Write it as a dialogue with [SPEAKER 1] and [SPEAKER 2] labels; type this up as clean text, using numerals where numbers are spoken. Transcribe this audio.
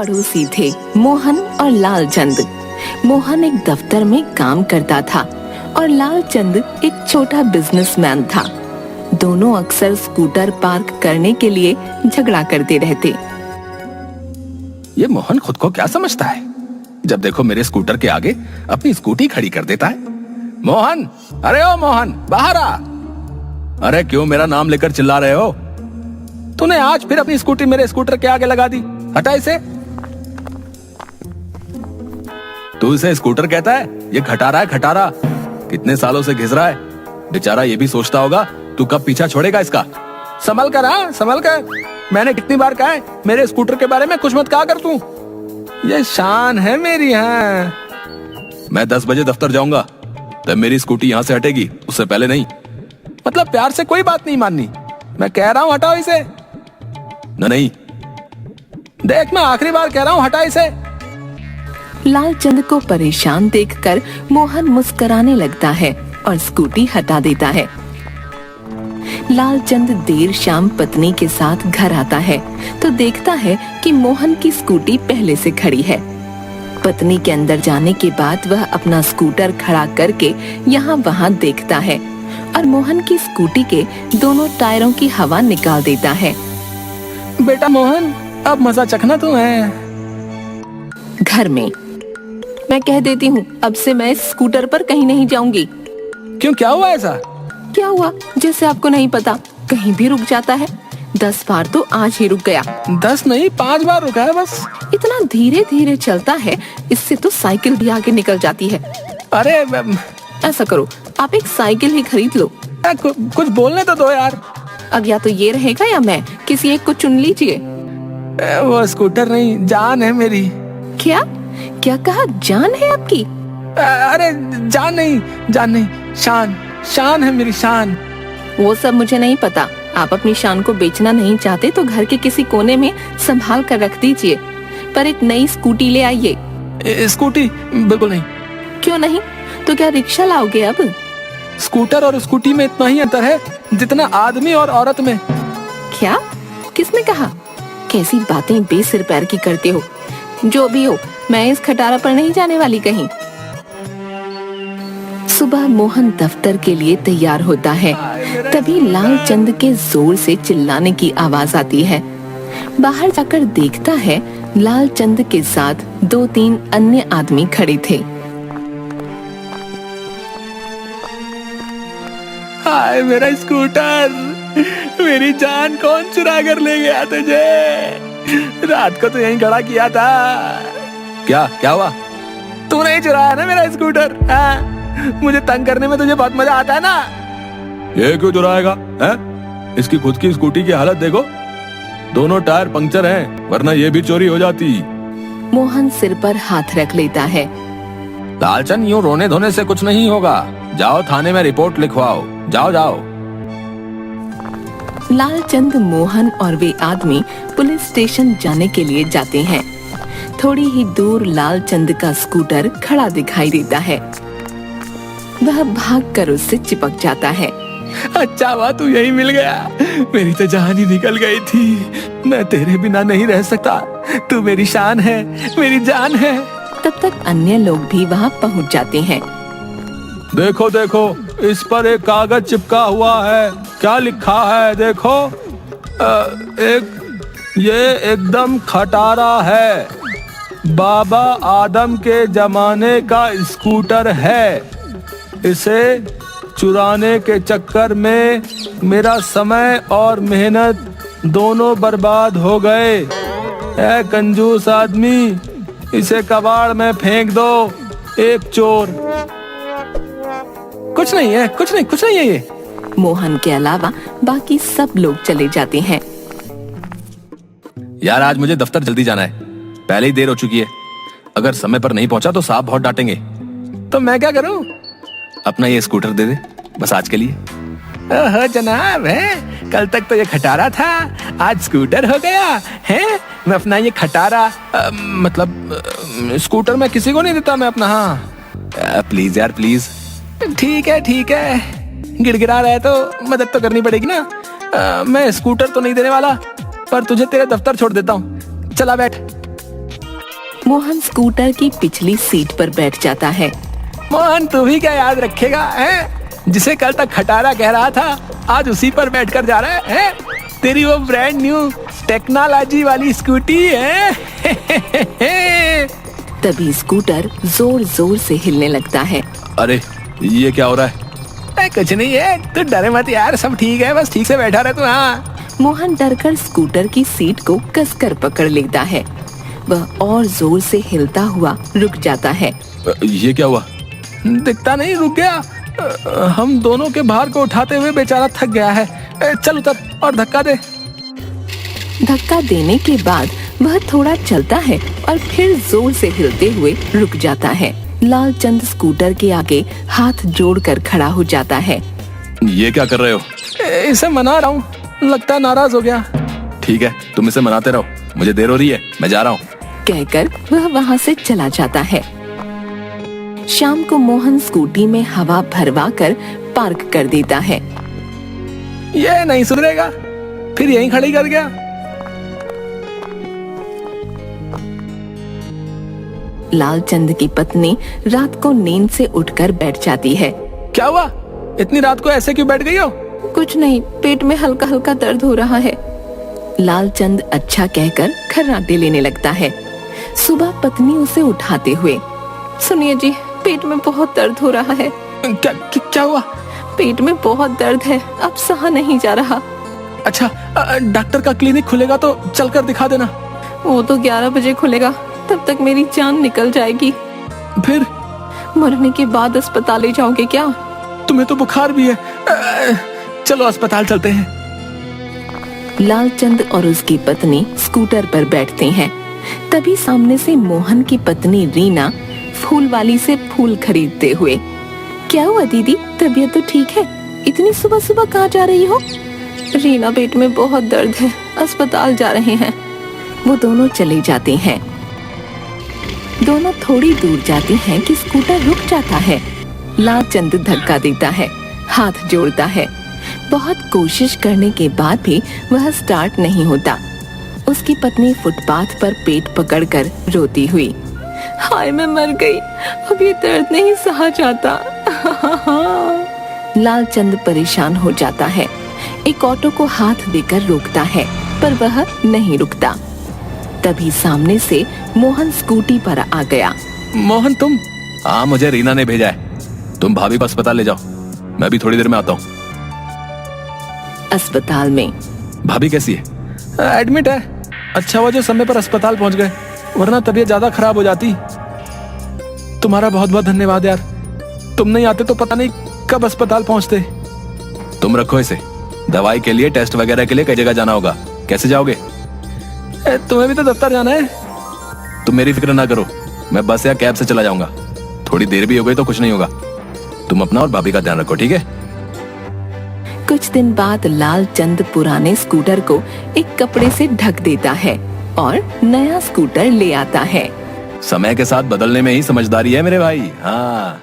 [SPEAKER 1] पड़ोसी थे मोहन और लालचंद। मोहन एक दफ्तर में काम करता था और लालचंद एक छोटा बिजनेसमैन था। दोनों अक्सर स्कूटर पार्क करने के लिए झगड़ा करते रहते।
[SPEAKER 2] ये मोहन खुद को क्या समझता है? जब देखो मेरे स्कूटर के आगे अपनी स्कूटी खड़ी कर देता है। मोहन, अरे ओ मोहन, बाहर आ। अरे क्यों मेरा नाम लेकर चिल्ला रहे हो? तूने आज फिर अपनी स्कूटी मेरे स्कूटर के आगे लगा दी। हटा इसे। तू इसे स्कूटर कहता है? ये खटारा है, खटारा। कितने सालों से घिस रहा है। बेचारा ये भी सोचता होगा तू कब पीछा छोड़ेगा इसका। संभल कर, हाँ संभल कर। मैंने कितनी बार कहा है मेरे स्कूटर के बारे में कुछ मत कहा कर तू। ये शान है मेरी। हाँ, मैं 10 बजे दफ्तर जाऊंगा, तब मेरी स्कूटी यहाँ से हटेगी, उससे पहले नहीं। मतलब प्यार से कोई बात नहीं माननी। मैं कह रहा हूँ हटाओ इसे। नहीं, देख मैं आखिरी बार कह रहा हूँ, हटा इसे।
[SPEAKER 1] लालचंद को परेशान देखकर मोहन मुस्कुराने लगता है और स्कूटी हटा देता है। लालचंद देर शाम पत्नी के साथ घर आता है तो देखता है कि मोहन की स्कूटी पहले से खड़ी है। पत्नी के अंदर जाने के बाद वह अपना स्कूटर खड़ा करके यहाँ वहाँ देखता है और मोहन की स्कूटी के दोनों टायरों की हवा निकाल देता है।
[SPEAKER 2] बेटा मोहन, अब मजा चखना तो है।
[SPEAKER 1] घर में मैं कह देती हूँ, अब से मैं इस स्कूटर पर कहीं नहीं जाऊंगी।
[SPEAKER 2] क्यों, क्या हुआ ऐसा?
[SPEAKER 1] क्या हुआ जैसे आपको नहीं पता? कहीं भी रुक जाता है। 10 बार तो आज ही रुक गया।
[SPEAKER 2] 10 नहीं 5 बार रुका है बस।
[SPEAKER 1] इतना धीरे धीरे चलता है, इससे तो साइकिल भी आगे निकल जाती है।
[SPEAKER 2] अरे
[SPEAKER 1] ऐसा करो, आप एक साइकिल ही खरीद लो।
[SPEAKER 2] कुछ बोलने तो दो यार।
[SPEAKER 1] अब या तो ये रहेगा या मैं, किसी एक को चुन लीजिए।
[SPEAKER 2] वो स्कूटर नहीं, जान है मेरी।
[SPEAKER 1] क्या क्या कहा? जान है आपकी?
[SPEAKER 2] अरे जान नहीं, शान, शान है मेरी शान।
[SPEAKER 1] वो सब मुझे नहीं पता। आप अपनी शान को बेचना नहीं चाहते तो घर के किसी कोने में संभाल कर रख दीजिए, पर एक नई स्कूटी ले आइए।
[SPEAKER 2] स्कूटी? बिल्कुल नहीं।
[SPEAKER 1] क्यों नहीं? तो क्या रिक्शा लाओगे अब?
[SPEAKER 2] स्कूटर और स्कूटी में इतना ही अंतर है जितना आदमी और औरत में।
[SPEAKER 1] क्या? किसने कहा? कैसी बातें बेसिर पैर की करते हो। जो भी हो, मैं इस खटारा पर नहीं जाने वाली कहीं। सुबह मोहन दफ्तर के लिए तैयार होता है, तभी लालचंद के जोर से चिल्लाने की आवाज आती है। बाहर जाकर देखता है लालचंद के साथ 2-3 अन्य आदमी खड़े थे।
[SPEAKER 2] हाय मेरा स्कूटर, मेरी जान कौन चुरा कर ले गया तुझे? रात को तो यहीं खड़ा किया था। क्या हुआ? तू नहीं चुराया ना मेरा स्कूटर? हाँ? मुझे तंग करने में तुझे बहुत मजा आता है ना? ये क्यों चुराएगा? हैं? इसकी खुद की स्कूटी की हालत देखो, दोनों टायर पंक्चर हैं, वरना ये भी चोरी हो जाती।
[SPEAKER 1] मोहन सिर पर हाथ रख लेता है।
[SPEAKER 2] लालचंद, यूं रोने धोने से कुछ नहीं होगा। जाओ थाने में रिपोर्ट लिखवाओ। जाओ।
[SPEAKER 1] लालचंद, मोहन और वे आदमी पुलिस स्टेशन जाने के लिए जाते हैं। थोड़ी ही दूर लालचंद का स्कूटर खड़ा दिखाई देता है। वह भागकर उससे चिपक जाता है।
[SPEAKER 2] अच्छा हुआ तू यही मिल गया, मेरी तो जान ही निकल गई थी। मैं तेरे बिना नहीं रह सकता। तू मेरी शान है, मेरी जान है।
[SPEAKER 1] तब तक अन्य लोग भी वहाँ पहुँच जाते हैं।
[SPEAKER 2] देखो, इस पर एक कागज चिपका हुआ है। क्या लिखा है देखो? ये एकदम खटारा है। बाबा आदम के जमाने का स्कूटर है। इसे चुराने के चक्कर में मेरा समय और मेहनत दोनों बर्बाद हो गए। ऐ कंजूस आदमी, इसे कबाड़ में फेंक दो। एक चोर। कुछ नहीं है ये।
[SPEAKER 1] मोहन के अलावा बाकी सब लोग चले जाते हैं।
[SPEAKER 2] यार आज मुझे दफ्तर जल्दी जाना है, पहले ही देर हो चुकी है। अगर समय पर नहीं पहुंचा तो साहब बहुत डांटेंगे। तो मैं क्या करूं? अपना ये स्कूटर दे दे बस आज के लिए। ओहो जनाब, है कल तक तो ये खटारा था, आज स्कूटर हो गया है। मैं अपना ये खटारा स्कूटर मैं किसी को नहीं देता मैं अपना। हाँ प्लीज यार प्लीज। ठीक है, गिड़गिड़ा रहा है तो मदद तो करनी पड़ेगी ना। मैं स्कूटर तो नहीं देने वाला, पर तुझे तेरे दफ्तर छोड़ देता हूँ। चला बैठ।
[SPEAKER 1] मोहन स्कूटर की पिछली सीट पर बैठ जाता है।
[SPEAKER 2] मोहन तू भी क्या याद रखेगा हैं? जिसे कल तक खटारा कह रहा था आज उसी पर बैठकर जा रहा है? तेरी वो ब्रांड न्यू टेक्नोलॉजी वाली स्कूटी है।
[SPEAKER 1] तभी स्कूटर जोर जोर से हिलने लगता है।
[SPEAKER 2] अरे ये क्या हो रहा है? कुछ नहीं है, तू डरे मत यार, सब ठीक है, बस ठीक से बैठा रह तू। हाँ।
[SPEAKER 1] मोहन डरकर स्कूटर की सीट को कसकर पकड़ लेता है। वह और जोर से हिलता हुआ रुक जाता है।
[SPEAKER 2] ये क्या हुआ? दिखता नहीं, रुक गया। हम दोनों के भार को उठाते हुए बेचारा थक गया है। चल उतर और धक्का दे।
[SPEAKER 1] धक्का देने के बाद वह थोड़ा चलता है और फिर जोर से हिलते हुए रुक जाता है। लालचंद स्कूटर के आगे हाथ जोड़कर खड़ा हो जाता है।
[SPEAKER 2] ये क्या कर रहे हो? इसे मना रहा हूँ, लगता है नाराज हो गया। ठीक है, तुम इसे मनाते रहो, मुझे देर हो रही है, मैं जा रहा हूँ।
[SPEAKER 1] कहकर वह वहाँ से चला जाता है। शाम को मोहन स्कूटी में हवा भरवा कर पार्क कर देता है।
[SPEAKER 2] ये नहीं सुधरेगा, फिर यहीं खड़ी कर गया।
[SPEAKER 1] लालचंद की पत्नी रात को नींद से उठकर बैठ जाती है।
[SPEAKER 2] क्या हुआ? इतनी रात को ऐसे क्यों बैठ गई हो?
[SPEAKER 1] कुछ नहीं, पेट में हल्का हल्का दर्द हो रहा है। लालचंद अच्छा कहकर खर्राटे लेने लगता है। सुबह पत्नी उसे उठाते हुए, सुनिए जी, पेट में बहुत दर्द हो रहा है।
[SPEAKER 2] क्या हुआ?
[SPEAKER 1] पेट में बहुत दर्द है, अब सहा नहीं जा रहा।
[SPEAKER 2] अच्छा, डॉक्टर का क्लिनिक खुलेगा तो चलकर दिखा देना।
[SPEAKER 1] वो तो 11 बजे खुलेगा, तब तक मेरी जान निकल जाएगी।
[SPEAKER 2] फिर?
[SPEAKER 1] मरने के बाद अस्पताल ले जाओगे क्या?
[SPEAKER 2] तुम्हें तो बुखार भी है। चलो अस्पताल चलते हैं।
[SPEAKER 1] लालचंद और उसकी पत्नी स्कूटर पर बैठते हैं। तभी सामने से मोहन की पत्नी रीना फूल वाली से फूल खरीदते हुए, क्या हुआ दीदी, तबीयत तो ठीक है? इतनी सुबह सुबह कहाँ जा रही हो? रीना, पेट में बहुत दर्द है, अस्पताल जा रहे हैं। वो दोनों चले जाते हैं। दोनों थोड़ी दूर जाते हैं कि स्कूटर रुक जाता है। लालचंद धक्का देता है, हाथ जोड़ता है। बहुत कोशिश करने के बाद भी वह स्टार्ट नहीं होता। उसकी पत्नी फुटपाथ पर पेट पकड़कर रोती हुई, हाय मैं मर गई, अब ये दर्द नहीं सहा जाता। लालचंद परेशान हो जाता है। एक ऑटो को हाथ देकर रोकता है, पर वह नहीं रुकता। तभी सामने से मोहन स्कूटी पर आ गया।
[SPEAKER 2] मोहन तुम? हाँ, मुझे रीना ने भेजा है। तुम भाभी को अस्पताल ले जाओ, मैं भी थोड़ी देर में आता हूँ।
[SPEAKER 1] अस्पताल में
[SPEAKER 2] भाभी कैसी है? एडमिट है। अच्छा हुआ जो समय पर अस्पताल पहुंच गए, वरना तबीयत ज्यादा खराब हो जाती। तुम्हारा बहुत बहुत धन्यवाद यार, तुम नहीं आते तो पता नहीं कब अस्पताल पहुंचते। तुम रखो इसे, दवाई के लिए, टेस्ट वगैरह के लिए कई जगह जाना होगा। कैसे जाओगे? तुम्हें भी तो दफ्तर जाना है। तुम मेरी फिक्र ना करो, मैं बस या कैब से चला जाऊंगा। थोड़ी देर भी हो गई तो कुछ नहीं होगा। तुम अपना और भाभी का ध्यान रखो, ठीक है?
[SPEAKER 1] कुछ दिन बाद लालचंद पुराने स्कूटर को एक कपड़े से ढक देता है और नया स्कूटर ले आता है।
[SPEAKER 2] समय के साथ बदलने में ही समझदारी है मेरे भाई। हाँ।